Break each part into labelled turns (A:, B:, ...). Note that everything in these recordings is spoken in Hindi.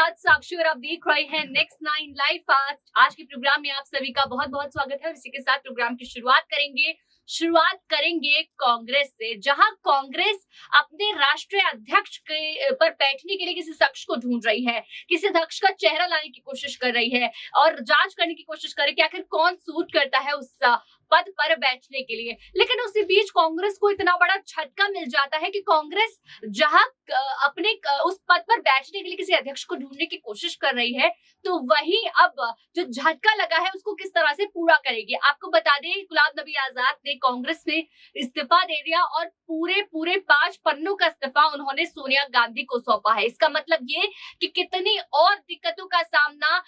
A: साथ साक्षी और आप देख रहे हैं नेक्स्ट 9 लाइव फास्ट। आज के प्रोग्राम में आप सभी का बहुत बहुत स्वागत है और इसी के साथ प्रोग्राम की शुरुआत करेंगे कांग्रेस से, जहां कांग्रेस अपने राष्ट्रीय अध्यक्ष के पर बैठने के लिए किसी शख्स को ढूंढ रही है, किसी शख्स का चेहरा लाने की कोशिश कर रही है और जांच करने की कोशिश कर रही है कि आखिर कौन सूट करता है उस पद पर बैठने के लिए। लेकिन उसी बीच कांग्रेस को इतना बड़ा झटका मिल जाता है कि कांग्रेस जहां अपने उस पद पर बैठने के लिए किसी अध्यक्ष को ढूंढने की कोशिश कर रही है, तो वही अब जो झटका लगा है उसको किस तरह से पूरा करेगी। आपको बता दें, गुलाम नबी आजाद ने कांग्रेस में इस्तीफा दे दिया और पूरे 5 पन्नों का इस्तीफा उन्होंने सोनिया गांधी को सौंपा है। इसका मतलब ये कि कितनी और दिक्कतों का सामना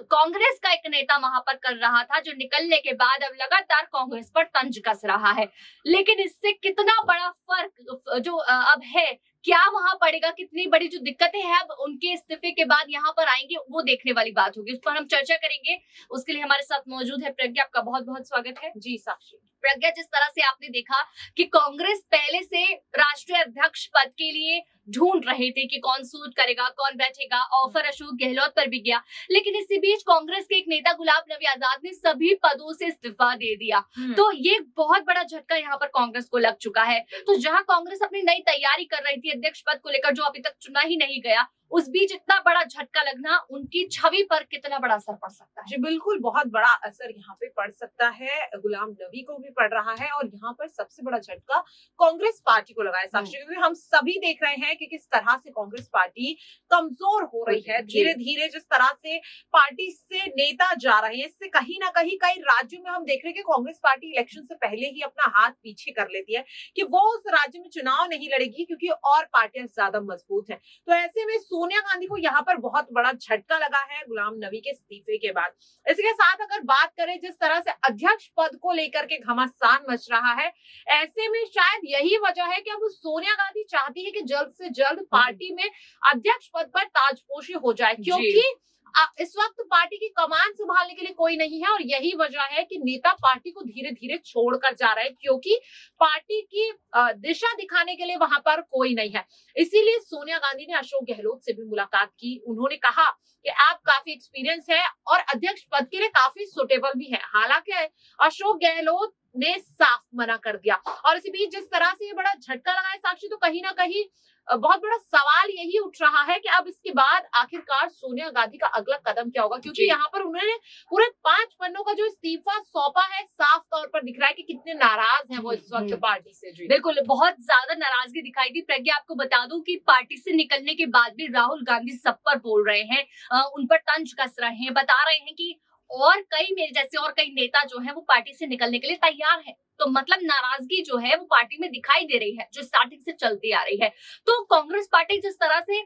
A: कांग्रेस का एक नेता वहां पर कर रहा था, जो निकलने के बाद अब लगातार कांग्रेस पर तंज कस रहा है। लेकिन इससे कितना बड़ा फर्क जो अब है, क्या वहां पड़ेगा, कितनी बड़ी जो दिक्कतें हैं अब उनके इस्तीफे के बाद यहाँ पर आएंगे, वो देखने वाली बात होगी। उस पर हम चर्चा करेंगे। उसके लिए हमारे साथ मौजूद है प्रज्ञा। आपका बहुत बहुत स्वागत है।
B: जी साक्षी।
A: प्रज्ञा, जिस तरह से आपने देखा कि कांग्रेस पहले से राष्ट्रीय अध्यक्ष पद के लिए ढूंढ रहे थे कि कौन सूट करेगा, कौन बैठेगा, ऑफर अशोक गहलोत पर भी गया, लेकिन इसी बीच कांग्रेस के एक नेता गुलाम नबी आजाद ने सभी पदों से इस्तीफा दे दिया। तो ये बहुत बड़ा झटका यहाँ पर कांग्रेस को लग चुका है। तो जहां कांग्रेस अपनी नई तैयारी कर रही थी अध्यक्ष पद को लेकर, जो अभी तक चुना ही नहीं गया, उस बीच इतना बड़ा झटका लगना उनकी छवि पर कितना बड़ा असर पड़ सकता है?
B: जी बिल्कुल, बहुत बड़ा असर यहाँ पे पड़ सकता है। गुलाम नबी को भी पड़ रहा है और यहाँ पर सबसे बड़ा झटका कांग्रेस पार्टी को लगा है साक्षी, क्योंकि हम सभी देख रहे हैं कि किस तरह से कांग्रेस पार्टी कमजोर हो रही है। धीरे धीरे जिस तरह से पार्टी से नेता जा रहे हैं, इससे कहीं ना कहीं कई राज्यों में हम देख रहे हैं कि कांग्रेस पार्टी इलेक्शन से पहले ही अपना हाथ पीछे कर लेती है कि वो उस राज्य में चुनाव नहीं लड़ेगी क्योंकि और पार्टियां ज्यादा मजबूत है। तो ऐसे में सोनिया गांधी को यहाँ पर बहुत बड़ा झटका लगा है गुलाम नबी के इस्तीफे के बाद। इसके साथ अगर बात करें जिस तरह से अध्यक्ष पद को लेकर के घमासान मच रहा है, ऐसे में शायद यही वजह है कि अब सोनिया गांधी चाहती है कि जल्द से जल्द पार्टी में अध्यक्ष पद पर ताजपोशी हो जाए, क्योंकि इस वक्त पार्टी की कमान संभालने के लिए कोई नहीं है और यही वजह है कि नेता पार्टी को धीरे धीरे छोड़कर जा रहे हैं, क्योंकि पार्टी की दिशा दिखाने के लिए वहां पर कोई नहीं है। इसीलिए सोनिया गांधी ने अशोक गहलोत से भी मुलाकात की। उन्होंने कहा कि आप काफी एक्सपीरियंस है और अध्यक्ष पद के लिए काफी सुटेबल भी है। हालांकि अशोक गहलोत ने साफ मना कर दिया। और इसी बीच जिस तरह से ये बड़ा झटका लगा है साक्षी, तो कहीं ना कहीं बहुत बड़ा सवाल यही उठ रहा है कि अब इसके बाद आखिरकार सोनिया गांधी का अगला कदम क्या होगा, क्योंकि यहाँ पर उन्होंने पूरे 5 पन्नों का जो इस्तीफा सौंपा है, साफ तौर पर दिख रहा है कि कितने नाराज हैं वो इस वक्त पार्टी से। जी
A: बिल्कुल, बहुत ज्यादा नाराजगी दिखाई दी। प्रज्ञा, आपको बता दूं कि पार्टी से निकलने के बाद भी राहुल गांधी सब पर बोल रहे हैं, उन पर तंज कस रहे हैं, बता रहे हैं कि और कई मेरे जैसे और कई नेता जो है वो पार्टी से निकलने के लिए तैयार है। तो मतलब नाराजगी जो है वो पार्टी में दिखाई दे रही है, जो स्टार्टिंग से चलती आ रही है। तो कांग्रेस पार्टी जिस तरह से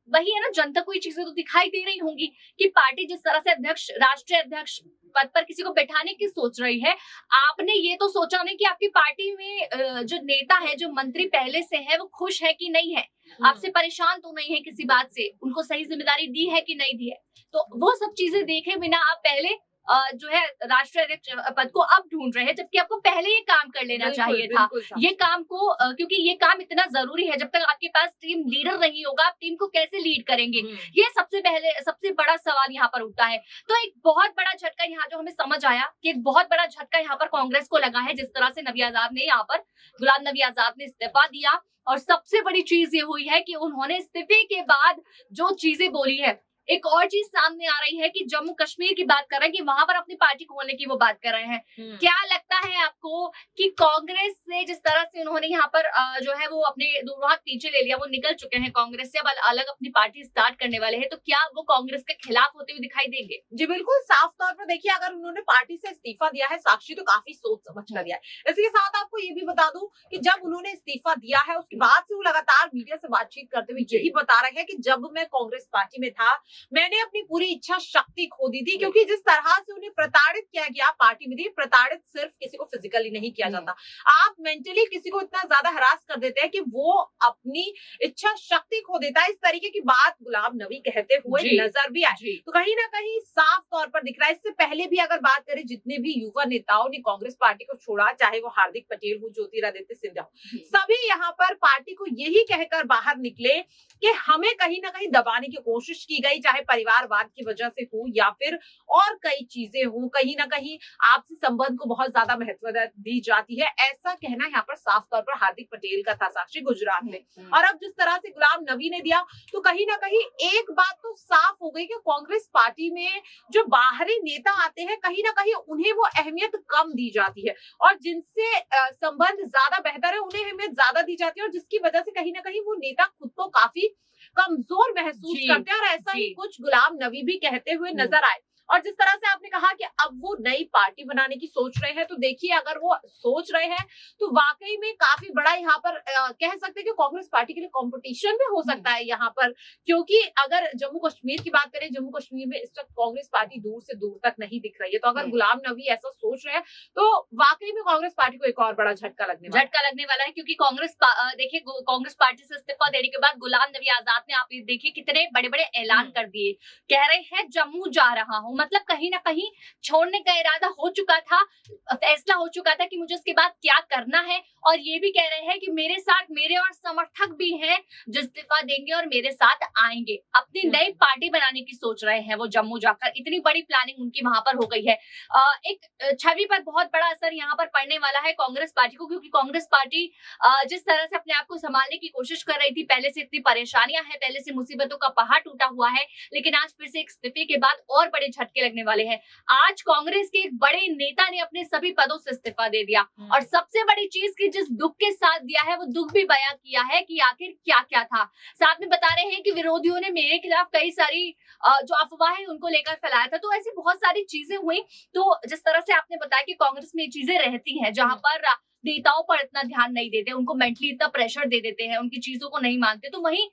A: वही है ना, जनता को ये चीजें तो दिखाई दे रही होंगी कि पार्टी जिस तरह से राष्ट्रीय अध्यक्ष पद पर किसी को बैठाने की सोच रही है। आपने ये तो सोचा नहीं कि आपकी पार्टी में जो नेता है, जो मंत्री पहले से है, वो खुश है कि नहीं है, आपसे परेशान तो नहीं है किसी बात से, उनको सही जिम्मेदारी दी है कि नहीं दी है। तो वो सब चीजें देखे बिना आप पहले जो है राष्ट्रीय अध्यक्ष पद को अब ढूंढ रहे हैं, जबकि आपको पहले ये काम कर लेना चाहिए था। ये काम को क्योंकि ये काम इतना जरूरी है। जब तक आपके पास टीम लीडर नहीं होगा, आप टीम को कैसे लीड करेंगे, ये सबसे बड़ा सवाल यहाँ पर उठता है। तो एक बहुत बड़ा झटका यहाँ जो हमें समझ आया कि एक बहुत बड़ा झटका यहाँ पर कांग्रेस को लगा है, जिस तरह से गुलाम नबी आजाद ने इस्तीफा दिया। और सबसे बड़ी चीज ये हुई है कि उन्होंने इस्तीफे के बाद जो चीजें बोली है, एक और चीज सामने आ रही है कि जम्मू कश्मीर की बात कर रहे हैं कि वहां पर अपनी पार्टी खोलने की वो बात कर रहे हैं। क्या लगता है आपको कि कांग्रेस से जिस तरह से उन्होंने यहाँ पर जो है वो अपने दूर हाथ पीछे ले लिया, वो निकल चुके हैं कांग्रेस से, अब अलग अपनी पार्टी स्टार्ट करने वाले हैं, तो क्या वो कांग्रेस के खिलाफ होते हुए दिखाई देंगे?
B: जी बिल्कुल, साफ तौर पर देखिए, अगर उन्होंने पार्टी से इस्तीफा दिया है साक्षी, तो काफी सोच समझ कर दिया है। इसी के साथ आपको ये भी बता दूं कि जब उन्होंने इस्तीफा दिया है, उसके बाद से वो लगातार मीडिया से बातचीत करते हुए यही बता रहे हैं कि जब मैं कांग्रेस पार्टी में था, मैंने अपनी पूरी इच्छा शक्ति खो दी थी, क्योंकि जिस तरह से उन्हें प्रताड़ित किया गया पार्टी में। प्रताड़ित सिर्फ किसी को फिजिकली नहीं किया जाता, आप मेंटली किसी को इतना ज्यादा हरास कर देते हैं कि वो अपनी इच्छा शक्ति खो देता है। इस तरीके की बात गुलाम नबी कहते हुए नजर भी आए। तो कहीं ना कहीं साफ तौर पर दिख रहा है। इससे पहले भी अगर बात करें, जितने भी युवा नेताओं ने कांग्रेस पार्टी को छोड़ा, चाहे वो हार्दिक पटेल हो, ज्योतिरादित्य सिंधिया हो, सभी यहाँ पर पार्टी को यही कहकर बाहर निकले कि हमें कहीं ना कहीं दबाने की कोशिश की गई, चाहे परिवारवाद की वजह से हो या फिर और कई चीजें हो। कहीं ना कहीं आपसी संबंध को बहुत ज्यादा महत्व दी जाती है, ऐसा कहना यहाँ पर साफ तौर पर हार्दिक पटेल का था साक्षी गुजरात में। और अब जिस तरह से गुलाम नबी ने दिया, तो कहीं ना कहीं एक बात तो साफ हो गई कि कांग्रेस पार्टी में जो बाहरी नेता आते हैं, कहीं ना कहीं उन्हें वो अहमियत कम दी जाती है, और जिनसे संबंध ज्यादा बेहतर है उन्हें अहमियत ज्यादा दी जाती है, और जिसकी वजह से कहीं ना कहीं वो नेता खुद को काफी कमजोर महसूस करते हैं। और ऐसा ही कुछ गुलाम नबी भी कहते हुए नजर आए। और जिस तरह से आपने कहा कि अब वो नई पार्टी बनाने की सोच रहे हैं, तो देखिए अगर वो सोच रहे हैं तो वाकई में काफी बड़ा यहाँ पर कह सकते हैं कि कांग्रेस पार्टी के लिए कंपटीशन भी हो सकता है यहाँ पर। क्योंकि अगर जम्मू कश्मीर की बात करें, जम्मू कश्मीर में इस वक्त कांग्रेस पार्टी दूर से दूर तक नहीं दिख रही है। तो अगर गुलाम नबी ऐसा सोच रहे हैं तो वाकई में कांग्रेस पार्टी को एक और बड़ा झटका लगने वाला है। क्योंकि कांग्रेस देखिए, कांग्रेस पार्टी से इस्तीफा देने के बाद गुलाम नबी आजाद ने, आप देखिए कितने बड़े बड़े ऐलान कर दिए, कह रहे हैं जम्मू जा रहा हूँ। मतलब कहीं ना कहीं छोड़ने का इरादा हो चुका था, फैसला हो चुका था कि मुझे उसके बाद क्या करना है। और ये भी कह रहे हैं कि मेरे साथ मेरे और समर्थक भी हैं जो इस्तीफा देंगे और मेरे साथ आएंगे। अपनी नई पार्टी बनाने की सोच रहे हैं वो जम्मू जाकर। इतनी बड़ी प्लानिंग उनकी वहां पर हो गई है। एक छवि पर बहुत बड़ा असर यहाँ पर पड़ने वाला है कांग्रेस पार्टी को, क्योंकि कांग्रेस पार्टी जिस तरह से अपने आप को संभालने की कोशिश कर रही थी, पहले से इतनी परेशानियां हैं, पहले से मुसीबतों का पहाड़ टूटा हुआ है, लेकिन आज फिर से एक इस्तीफे के बाद और बड़े झटके लगने वाले हैं। आज कांग्रेस के एक बड़े नेता ने अपने सभी पदों से इस्तीफा दे दिया, और सबसे बड़ी चीज की जिस दुख के साथ दिया है वो दुख भी बयां किया है कि आखिर क्या क्या था। साथ में बता रहे हैं कि विरोधियों ने मेरे खिलाफ कई सारी जो अफवाहें उनको लेकर फैलाया था। तो ऐसी बहुत सारी चीजें हुई। तो जिस तरह से आपने बताया कि कांग्रेस में ये चीजें रहती हैं जहां पर नेताओं पर इतना ध्यान नहीं देते, उनको मेंटली इतना प्रेशर दे देते हैं, उनकी चीजों को नहीं मानते। तो वहीं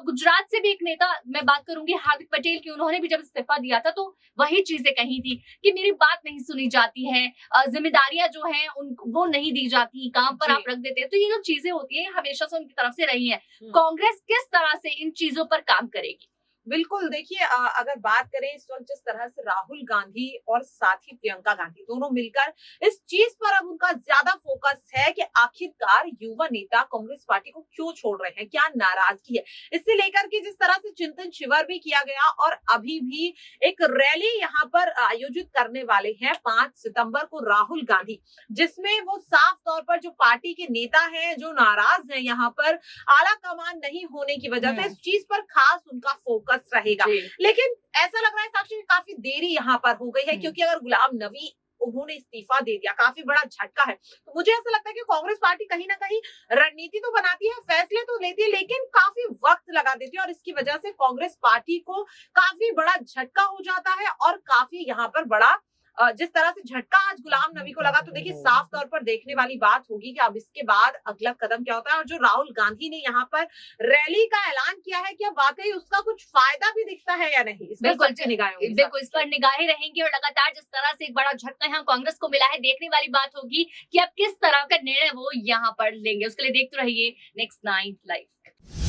B: गुजरात से भी एक नेता मैं बात करूंगी, हार्दिक पटेल की, उन्होंने भी जब इस्तीफा दिया था तो वही चीजें कही थी कि मेरी बात नहीं सुनी जाती है, जिम्मेदारियां जो हैं वो नहीं दी जाती, काम पर आप रख देते हैं। तो ये जो चीजें होती है हमेशा से उनकी तरफ से रही है। कांग्रेस किस तरह से इन चीजों पर काम करेगी? बिल्कुल, देखिए अगर बात करें इस वक्त जिस तरह से राहुल गांधी और साथ ही प्रियंका गांधी दोनों मिलकर इस चीज पर अब उनका ज्यादा फोकस है कि आखिरकार युवा नेता कांग्रेस पार्टी को क्यों छोड़ रहे हैं, क्या नाराजगी है, इससे लेकर के जिस तरह से चिंतन शिविर भी किया गया और अभी भी एक रैली यहाँ पर आयोजित करने वाले हैं 5 सितंबर को राहुल गांधी, जिसमें वो साफ तौर पर जो पार्टी के नेता हैं जो नाराज हैं यहाँ पर आला कमान नहीं होने की वजह से, इस चीज पर खास उनका फोकस रहेगा। लेकिन ऐसा लग रहा है साक्षी काफी देरी यहाँ पर हो गई है, क्योंकि अगर गुलाम नबी उन्होंने इस्तीफा दे दिया, काफी बड़ा झटका है। तो मुझे ऐसा लगता है कि कांग्रेस पार्टी कहीं ना कहीं रणनीति तो बनाती है, फैसले तो लेती है, लेकिन काफी वक्त लगा देती है, और इसकी वजह से कांग्रेस पार्टी को काफी बड़ा झटका हो जाता है। और काफी यहाँ पर बड़ा जिस तरह से झटका आज गुलाम नबी को लगा, तो देखिए साफ तौर पर देखने वाली बात होगी कि अब इसके बाद अगला कदम क्या होता है। और जो राहुल गांधी ने यहाँ पर रैली का ऐलान किया है, क्या वाकई उसका कुछ फायदा भी दिखता है या नहीं, इस पर सबकी निगाहें
A: बिल्कुल इस पर निगाहें रहेंगी। और लगातार जिस तरह से एक बड़ा झटका यहाँ कांग्रेस को मिला है, देखने वाली बात होगी कि अब किस तरह का निर्णय वो यहाँ पर लेंगे। उसके लिए देखते रहिए नेक्स्ट 9 लाइव।